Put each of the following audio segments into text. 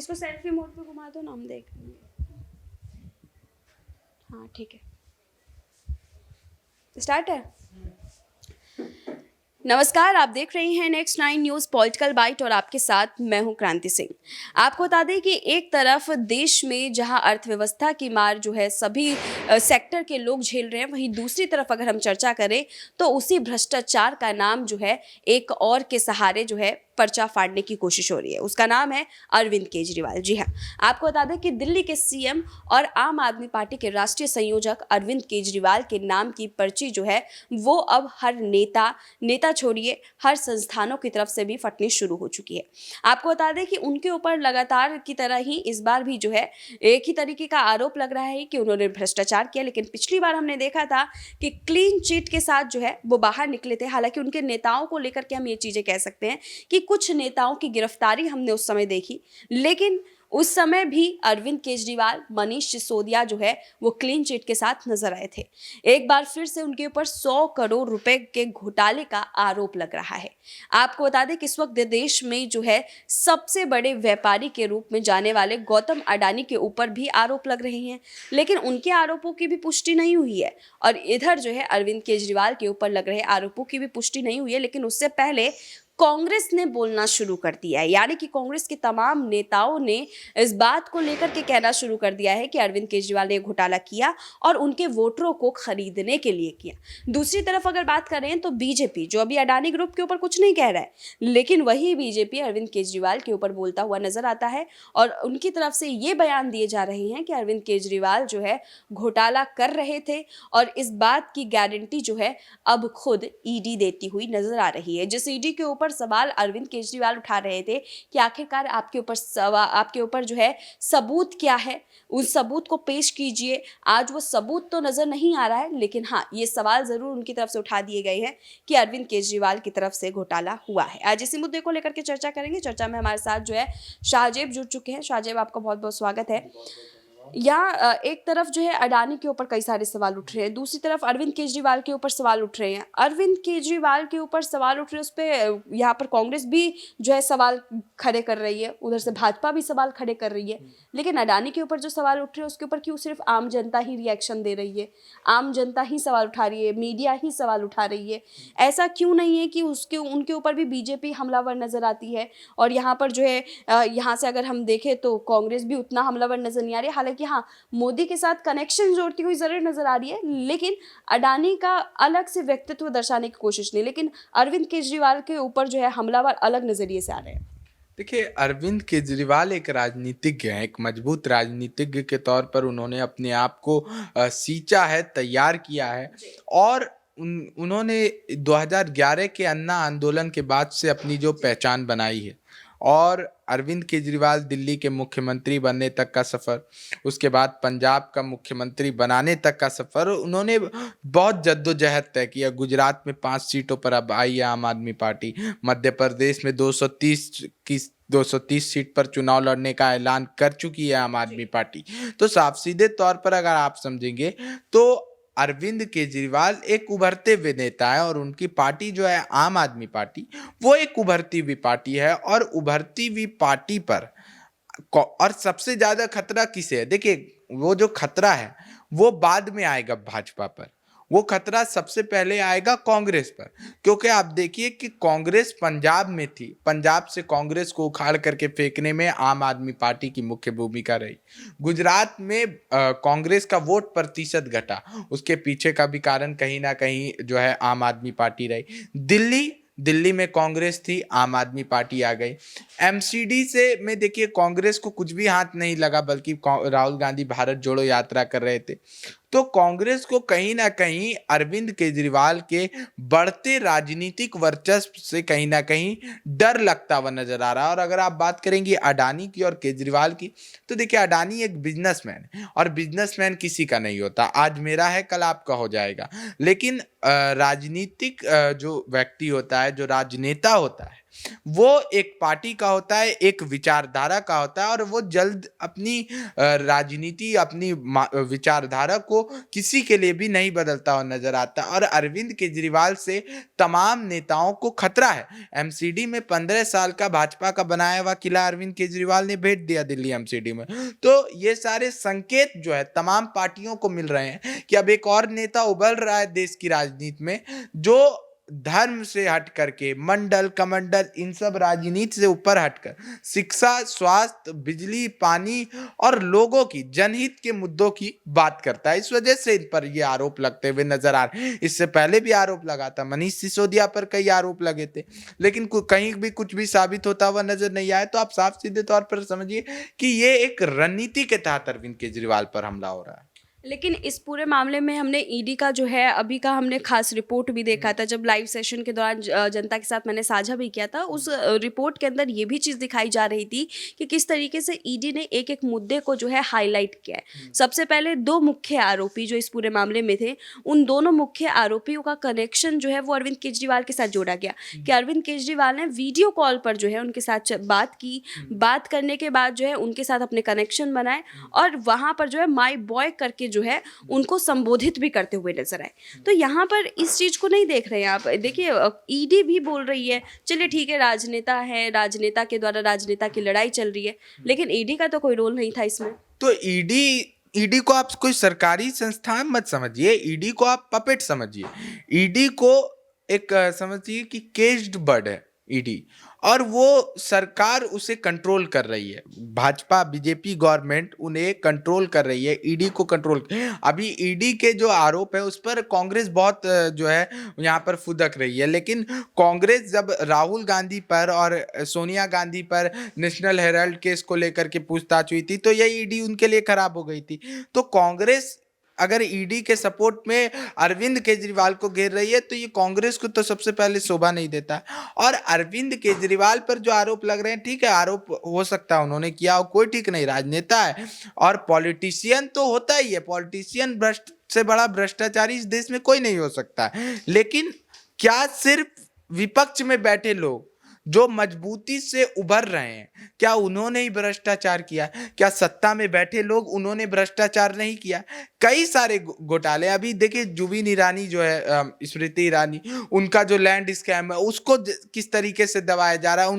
इसको selfie mode पे घुमा दो ना, हम देख लेंगे। हाँ ठीक है, स्टार्ट है। नमस्कार, आप देख रहे हैं नेक्स्ट 9 न्यूज़ पॉलिटिकल बाइट और आपके साथ मैं हूं क्रांति सिंह। आपको बता दें कि एक तरफ देश में जहां अर्थव्यवस्था की मार जो है सभी सेक्टर के लोग झेल रहे हैं, वहीं दूसरी तरफ अगर हम चर्चा करें तो उसी भ्रष्टाचार का नाम जो है एक और के सहारे जो है पर्चा फाड़ने की कोशिश हो रही है। उसका नाम है अरविंद केजरीवाल। जी हाँ, आपको बता दें कि दिल्ली के सीएम और आम आदमी पार्टी के राष्ट्रीय संयोजक अरविंद केजरीवाल के नाम की पर्ची जो है वो अब हर नेता छोड़िए हर संस्थानों की तरफ से भी फटनी शुरू हो चुकी है। आपको बता दें कि उनके ऊपर लगातार की तरह ही इस बार भी जो है एक ही तरीके का आरोप लग रहा है कि उन्होंने भ्रष्टाचार किया, लेकिन पिछली बार हमने देखा था कि क्लीन चिट के साथ जो है वो बाहर निकले थे। हालांकि उनके नेताओं को लेकर के हम ये चीजें कह सकते हैं कि कुछ नेताओं की गिरफ्तारी हमने उस समय देखी, लेकिन उस समय भी अरविंद केजरीवाल, मनीष सिसोदिया जो है वो क्लीन चिट के साथ नजर आए थे। एक बार फिर से उनके ऊपर 100 करोड़ रुपए के घोटाले का आरोप लग रहा है। आपको बता दें कि इस वक्त देश में जो है सबसे बड़े व्यापारी के रूप में जाने वाले गौतम अडानी के ऊपर भी आरोप लग रहे हैं, लेकिन उनके आरोपों की भी पुष्टि नहीं हुई है। और इधर जो है अरविंद केजरीवाल के ऊपर लग रहे आरोपों की भी पुष्टि नहीं हुई है, लेकिन उससे पहले कांग्रेस ने बोलना शुरू कर दिया है। यानी कि कांग्रेस के तमाम नेताओं ने इस बात को लेकर के कहना शुरू कर दिया है कि अरविंद केजरीवाल ने घोटाला किया और उनके वोटरों को खरीदने के लिए किया। दूसरी तरफ अगर बात करें तो बीजेपी, जो अभी अडानी ग्रुप के ऊपर कुछ नहीं कह रहा है, लेकिन वही बीजेपी अरविंद केजरीवाल के ऊपर बोलता हुआ नजर आता है और उनकी तरफ से ये बयान दिए जा रहे हैं कि अरविंद केजरीवाल जो है घोटाला कर रहे थे और इस बात की गारंटी जो है अब खुद ईडी देती हुई नजर आ रही है। जिस ईडी के ऊपर सवाल अरविंद केजरीवाल उठा रहे थे कि आखिरकार आपके ऊपर जो है सबूत क्या है, उस सबूत को पेश कीजिए। आज वो सबूत तो नजर नहीं आ रहा है, लेकिन हाँ, ये सवाल जरूर उनकी तरफ से उठा दिए गए हैं कि अरविंद केजरीवाल की तरफ से घोटाला हुआ है। आज इसी मुद्दे को लेकर के चर्चा करेंगे। चर्चा में हमारे साथ जो है शाहजेब जुड़ चुके हैं। शाहजेब, आपका बहुत बहुत स्वागत है। यहाँ एक तरफ जो है अडानी के ऊपर कई सारे सवाल उठ रहे हैं, दूसरी तरफ अरविंद केजरीवाल के ऊपर सवाल उठ रहे हैं। अरविंद केजरीवाल के ऊपर सवाल उठ रहे हैं, उस पर यहाँ पर कांग्रेस भी जो है सवाल खड़े कर रही है, उधर से भाजपा भी सवाल खड़े कर रही है। लेकिन अडानी के ऊपर जो सवाल उठ रहे हैं उसके ऊपर क्यों सिर्फ आम जनता ही रिएक्शन दे रही है, आम जनता ही सवाल उठा रही है, मीडिया ही सवाल उठा रही है? ऐसा क्यों नहीं है कि उनके ऊपर भी बीजेपी हमलावर नजर आती है और यहाँ पर जो है यहाँ से अगर हम देखें तो कांग्रेस भी उतना हमलावर नजर नहीं आ रही है। हालांकि हाँ, मोदी के साथ कनेक्शन जोड़ती हुई जरूर नजर आ रही है, लेकिन अडानी का अलग से व्यक्तित्व दर्शाने की कोशिश नहीं। लेकिन अरविंद केजरीवाल के ऊपर जो है हमलावर अलग नजरिए से आ रहे हैं। देखिए, अरविंद केजरीवाल एक राजनीतिज्ञ हैं, एक मजबूत राजनीतिज्ञ के तौर पर उन्होंने अपने आप को सींचा है, तैयार किया है और उन्होंने 2011 के अन्ना आंदोलन के बाद से अपनी जो पहचान बनाई है और अरविंद केजरीवाल दिल्ली के मुख्यमंत्री बनने तक का सफ़र, उसके बाद पंजाब का मुख्यमंत्री बनाने तक का सफ़र, उन्होंने बहुत जद्दोजहद तय किया। गुजरात में 5 सीटों पर अब आई है आम आदमी पार्टी, मध्य प्रदेश में 230 सीट पर चुनाव लड़ने का ऐलान कर चुकी है आम आदमी पार्टी। तो साफ सीधे तौर पर अगर आप समझेंगे तो अरविंद केजरीवाल एक उभरते हुए नेता है और उनकी पार्टी जो है आम आदमी पार्टी, वो एक उभरती हुई पार्टी है और उभरती हुई पार्टी पर और सबसे ज्यादा खतरा किसे है? देखिए, वो जो खतरा है वो बाद में आएगा भाजपा पर, वो खतरा सबसे पहले आएगा कांग्रेस पर। क्योंकि आप देखिए कि कांग्रेस पंजाब में थी, पंजाब से कांग्रेस को उखाड़ करके फेंकने में आम आदमी पार्टी की मुख्य भूमिका रही। गुजरात में कांग्रेस का वोट प्रतिशत घटा, उसके पीछे का भी कारण कहीं ना कहीं जो है आम आदमी पार्टी रही। दिल्ली में कांग्रेस थी, आम आदमी पार्टी आ गई। एमसीडी से में देखिए कांग्रेस को कुछ भी हाथ नहीं लगा, बल्कि राहुल गांधी भारत जोड़ो यात्रा कर रहे थे। तो कांग्रेस को कहीं ना कहीं अरविंद केजरीवाल के बढ़ते राजनीतिक वर्चस्व से कहीं ना कहीं डर लगता हुआ नजर आ रहा है। और अगर आप बात करेंगे अडानी की और केजरीवाल की, तो देखिए अडानी एक बिजनेसमैन है और बिजनेसमैन किसी का नहीं होता, आज मेरा है कल आपका हो जाएगा। लेकिन राजनीतिक जो व्यक्ति होता है, जो राजनेता होता है, वो एक पार्टी का होता है, एक विचारधारा का होता है, और वो जल्द अपनी राजनीति, अपनी विचारधारा को किसी के लिए भी नहीं बदलता हुआ नजर आता। और अरविंद केजरीवाल से तमाम नेताओं को खतरा है। एमसीडी में 15 साल का भाजपा का बनाया हुआ किला अरविंद केजरीवाल ने भेज दिया दिल्ली एमसीडी में। तो ये सारे संकेत जो है तमाम पार्टियों को मिल रहे हैं कि अब एक और नेता उभर रहा है देश की राजनीति में, जो धर्म से हट करके, मंडल कमंडल इन सब राजनीति से ऊपर हटकर शिक्षा, स्वास्थ्य, बिजली, पानी और लोगों की जनहित के मुद्दों की बात करता है। इस वजह से इन पर ये आरोप लगते हुए नजर आ रहे हैं। इससे पहले भी आरोप लगा था, मनीष सिसोदिया पर कई आरोप लगे थे, लेकिन कहीं भी कुछ भी साबित होता हुआ नजर नहीं आया। तो आप साफ सीधे तौर पर समझिए कि ये एक रणनीति के तहत अरविंद केजरीवाल पर हमला हो रहा है। लेकिन इस पूरे मामले में हमने ईडी का जो है अभी का हमने खास रिपोर्ट भी देखा था, जब लाइव सेशन के दौरान जनता के साथ मैंने साझा भी किया था। उस रिपोर्ट के अंदर ये भी चीज़ दिखाई जा रही थी कि किस तरीके से ईडी ने एक एक मुद्दे को जो है हाईलाइट किया है। सबसे पहले दो मुख्य आरोपी जो इस पूरे मामले में थे, उन दोनों मुख्य आरोपियों का कनेक्शन जो है वो अरविंद केजरीवाल के साथ जोड़ा गया कि अरविंद केजरीवाल ने वीडियो कॉल पर जो है उनके साथ बात की। बात करने के बाद जो है उनके साथ अपने कनेक्शन बनाए और वहाँ पर जो है माई बॉय करके जो है उनको संबोधित भी करते हुए नजर आए। तो यहाँ पर इस चीज को नहीं देख रहे हैं आप। देखिए ईडी भी बोल रही है, चलिए ठीक है, राजनेता है, राजनेता के द्वारा राजनेता की लड़ाई चल रही है, लेकिन ईडी का तो कोई रोल नहीं था इसमें। तो ईडी को आप कोई सरकारी संस्थान मत समझिए, ईडी को आप पपेट समझिए। ईडी को एक समझिए कि केज्ड बर्ड है ईडी, और वो सरकार उसे कंट्रोल कर रही है। भाजपा बीजेपी गवर्नमेंट उन्हें कंट्रोल कर रही है, ईडी को कंट्रोल। अभी ईडी के जो आरोप है उस पर कांग्रेस बहुत जो है यहाँ पर फुदक रही है, लेकिन कांग्रेस जब राहुल गांधी पर और सोनिया गांधी पर नेशनल हेराल्ड केस को लेकर के पूछताछ हुई थी, तो ये ईडी उनके लिए खराब हो गई थी। तो कांग्रेस अगर ईडी के सपोर्ट में अरविंद केजरीवाल को घेर रही है, तो ये कांग्रेस को तो सबसे पहले शोभा नहीं देता। और अरविंद केजरीवाल पर जो आरोप लग रहे हैं, ठीक है, आरोप हो सकता है उन्होंने किया हो, कोई ठीक नहीं, राजनेता है और पॉलिटिशियन तो होता ही है। पॉलिटिशियन भ्रष्ट से बड़ा भ्रष्टाचारी इस देश में कोई नहीं हो सकता। लेकिन क्या सिर्फ विपक्ष में बैठे लोग जो मजबूती से उभर रहे हैं, क्या उन्होंने ही भ्रष्टाचार किया? क्या सत्ता में बैठे लोग उन्होंने भ्रष्टाचार नहीं किया? कई सारे घोटाले, अभी देखिए जुबिन ईरानी जो है, स्मृति ईरानी, उनका जो लैंड स्कैम है उसको किस तरीके से दबाया जा रहा है,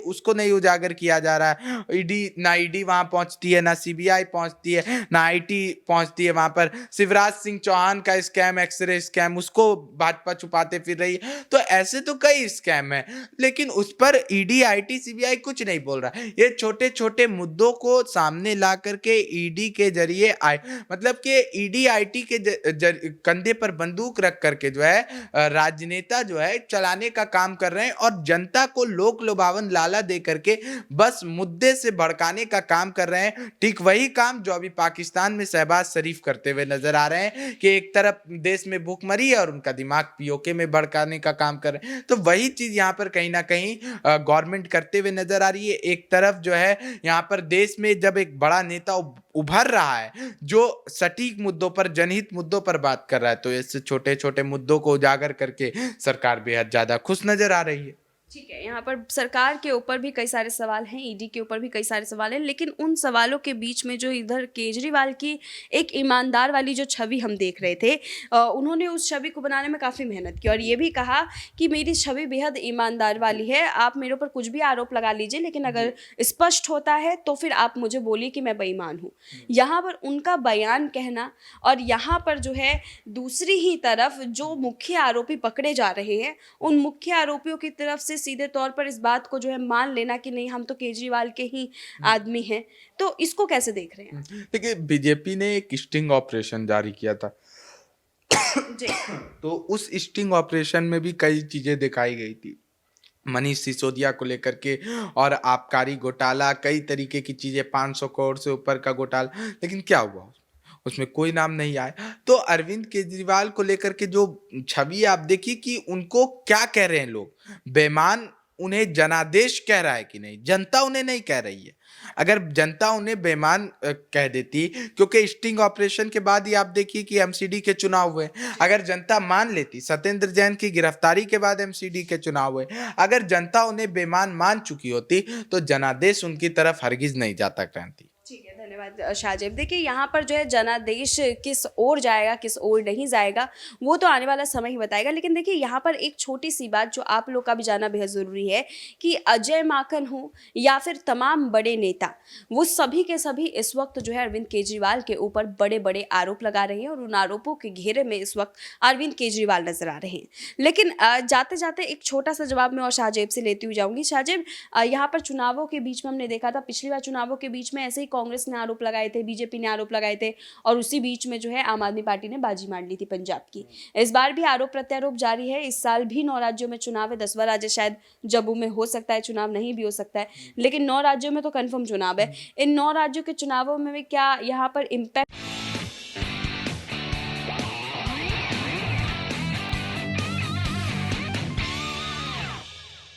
उसको नहीं उजागर किया जा रहा है। ईडी वहां पहुंचती है, ना सीबीआई पहुंचती है, ना आईटी पहुंचती है वहां पर। शिवराज सिंह चौहान का स्कैम, एक्सरे स्कैम, उसको भाजपा छुपाते फिर रही है। तो ऐसे तो कई स्कैम है, लेकिन उस पर ईडी, आईटी, सीबीआई कुछ नहीं बोल रहा। ये छोटे छोटे मुद्दों को सामने ला करके ईडी के जरिए मतलब कि ईडी आईटी के कंधे पर बंदूक रख करके जो है राजनेता जो है चलाने का काम कर रहे हैं, और जनता को लोक लुभावन लाला दे करके बस मुद्दे से भड़काने का काम कर रहे हैं। ठीक वही काम जो अभी पाकिस्तान में शहबाज शरीफ करते हुए नजर आ रहे हैं कि एक तरफ देश में भूखमरी है और उनका दिमाग पीओके में भड़काने का काम कर रहे हैं। तो वही चीज यहाँ पर कहीं ना कहीं गवर्नमेंट करते हुए नजर आ रही है। एक तरफ जो है यहाँ पर देश में जब एक बड़ा नेता उभर रहा है जो सटीक मुद्दों पर, जनहित मुद्दों पर बात कर रहा है, तो इससे छोटे छोटे मुद्दों को उजागर करके सरकार बेहद ज्यादा खुश नजर आ रही है। ठीक है, यहाँ पर सरकार के ऊपर भी कई सारे सवाल हैं, ईडी के ऊपर भी कई सारे सवाल हैं, लेकिन उन सवालों के बीच में जो इधर केजरीवाल की एक ईमानदार वाली जो छवि हम देख रहे थे, उन्होंने उस छवि को बनाने में काफ़ी मेहनत की और ये भी कहा कि मेरी छवि बेहद ईमानदार वाली है, आप मेरे ऊपर कुछ भी आरोप लगा लीजिए, लेकिन अगर स्पष्ट होता है तो फिर आप मुझे बोलिए कि मैं बेईमान हूँ। यहाँ पर उनका बयान कहना और यहाँ पर जो है दूसरी ही तरफ जो मुख्य आरोपी पकड़े जा रहे हैं, उन मुख्य आरोपियों की तरफ से सीधे तौर पर इस बात को जो है मान लेना कि नहीं, हम तो केजरीवाल के ही आदमी हैं, तो इसको कैसे देख रहे हैं? देखिए, बीजेपी ने एक स्टिंग ऑपरेशन जारी किया था जी। तो उस स्टिंग ऑपरेशन में भी कई चीजें दिखाई गई थी, मनीष सिसोदिया को लेकर के और आबकारी घोटाला, कई तरीके की चीजें, 500 करोड़ से ऊपर का घोटाला। लेकिन क्या हुआ? उसमें कोई नाम नहीं आया। तो अरविंद केजरीवाल को लेकर के जो छवि आप देखिए कि उनको क्या कह रहे हैं लोग, बेईमान उन्हें जनादेश कह रहा है कि नहीं, जनता उन्हें नहीं कह रही है। अगर जनता उन्हें बेईमान कह देती, क्योंकि स्टिंग ऑपरेशन के बाद ही आप देखिए कि एमसीडी के चुनाव हुए, अगर जनता मान लेती, सत्येंद्र जैन की गिरफ्तारी के बाद एमसीडी के चुनाव हुए, अगर जनता उन्हें बेईमान मान चुकी होती तो जनादेश उनकी तरफ हरगिज नहीं जाता क्रांति। ठीक है, धन्यवाद शाहजेब। देखिए यहाँ पर जो है जनादेश किस ओर जाएगा किस ओर नहीं जाएगा वो तो आने वाला समय ही बताएगा, लेकिन देखिए यहाँ पर एक छोटी सी बात जो आप लोग का भी जानना बेहद ज़रूरी है कि अजय माकन हो या फिर तमाम बड़े नेता, वो सभी के सभी इस वक्त जो है अरविंद केजरीवाल के ऊपर बड़े बड़े आरोप लगा रहे हैं और उन आरोपों के घेरे में इस वक्त अरविंद केजरीवाल नजर आ रहे हैं। लेकिन जाते जाते एक छोटा सा जवाब मैं और शाहजेब से लेती हुई जाऊँगी। शाहजेब, यहाँ पर चुनावों के बीच में हमने देखा था, पिछली बार चुनावों के बीच में ऐसे ही कांग्रेस ने आरोप लगाए थे, बीजेपी ने आरोप लगाए थे और उसी बीच में जो है आम आदमी पार्टी ने बाजी मार ली थी पंजाब की। इस बार भी आरोप प्रत्यारोप जारी है। इस साल भी 9 राज्यों में चुनाव है, 10वां राज्य शायद जम्मू में हो सकता है चुनाव, नहीं भी हो सकता है, लेकिन 9 राज्यों में तो कंफर्म चुनाव है। इन 9 राज्यों के चुनावों में क्या यहाँ पर इम्पैक्ट